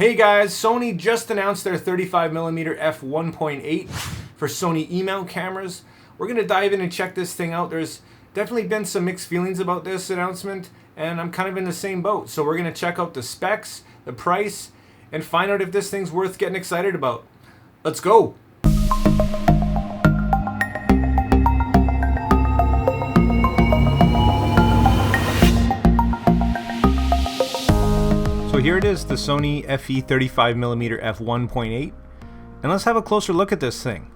Hey guys, Sony just announced their 35mm F1.8 for Sony E-mount cameras. We're going to dive in and check this thing out. There's definitely been some mixed feelings about this announcement, and I'm kind of in the same boat. So we're going to check out the specs, the price, and find out if this thing's worth getting excited about. Let's go! So here it is, the Sony FE 35mm F1.8, and let's have a closer look at this thing.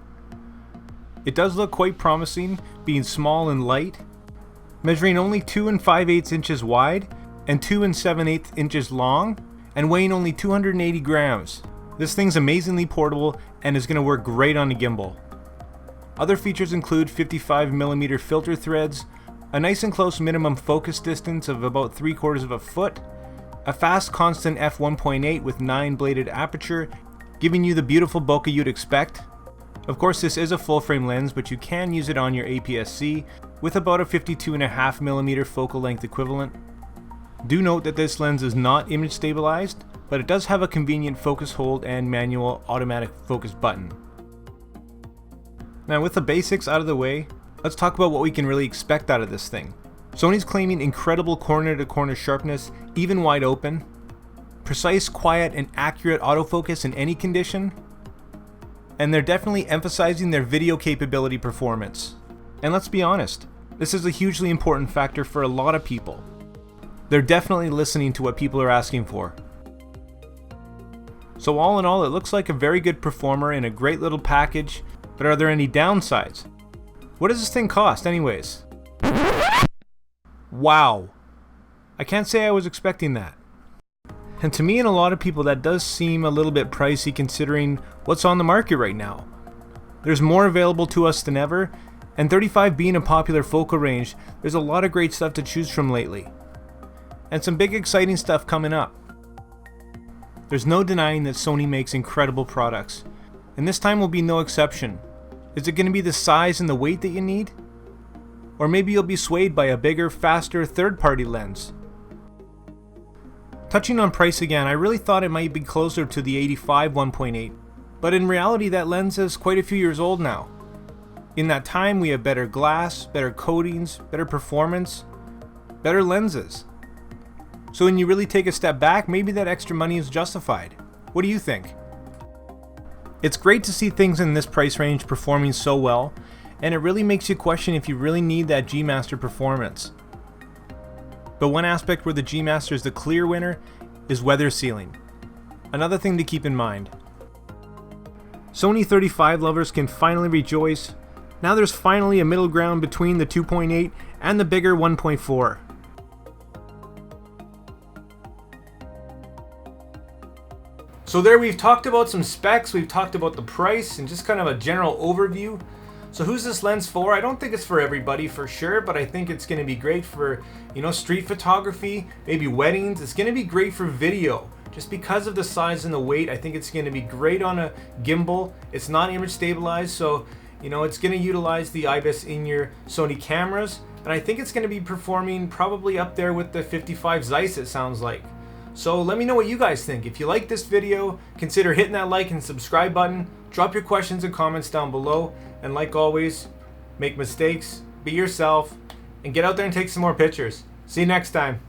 It does look quite promising, being small and light, measuring only 2 5/8 inches wide and 2 7/8 inches long, and weighing only 280 grams. This thing's amazingly portable and is going to work great on a gimbal. Other features include 55mm filter threads, a nice and close minimum focus distance of about 3/4 of a foot, a fast constant f1.8 with 9-bladed aperture, giving you the beautiful bokeh you'd expect. Of course, this is a full frame lens, but you can use it on your APS-C with about a 52.5mm focal length equivalent. Do note that this lens is not image stabilized, but it does have a convenient focus hold and manual automatic focus button. Now with the basics out of the way, let's talk about what we can really expect out of this thing. Sony's claiming incredible corner-to-corner sharpness, even wide open, precise, quiet, and accurate autofocus in any condition, and they're definitely emphasizing their video capability performance. And let's be honest, this is a hugely important factor for a lot of people. They're definitely listening to what people are asking for. So all in all, it looks like a very good performer in a great little package, but are there any downsides? What does this thing cost anyways? Wow, I can't say I was expecting that. And to me and a lot of people, that does seem a little bit pricey considering what's on the market right now. There's more available to us than ever, and 35 being a popular focal range, there's a lot of great stuff to choose from lately. And some big exciting stuff coming up. There's no denying that Sony makes incredible products, and this time will be no exception. Is it going to be the size and the weight that you need? Or maybe you'll be swayed by a bigger, faster third-party lens. Touching on price again, I really thought it might be closer to the 85 1.8, but in reality that lens is quite a few years old now. In that time we have better glass, better coatings, better performance, better lenses. So when you really take a step back, maybe that extra money is justified. What do you think? It's great to see things in this price range performing so well, and it really makes you question if you really need that G Master performance. But one aspect where the G Master is the clear winner is weather sealing. Another thing to keep in mind. Sony 35 lovers can finally rejoice. Now there's finally a middle ground between the 2.8 and the bigger 1.4. So there we've talked about some specs, we've talked about the price, and just kind of a general overview. So who's this lens for? I don't think it's for everybody for sure, but I think it's going to be great for, street photography, maybe weddings. It's going to be great for video. Just because of the size and the weight, I think it's going to be great on a gimbal. It's not image stabilized, so it's going to utilize the IBIS in your Sony cameras, and I think it's going to be performing probably up there with the 55 Zeiss, it sounds like. So let me know what you guys think. If you like this video, consider hitting that like and subscribe button. Drop your questions and comments down below. And like always, make mistakes, be yourself, and get out there and take some more pictures. See you next time.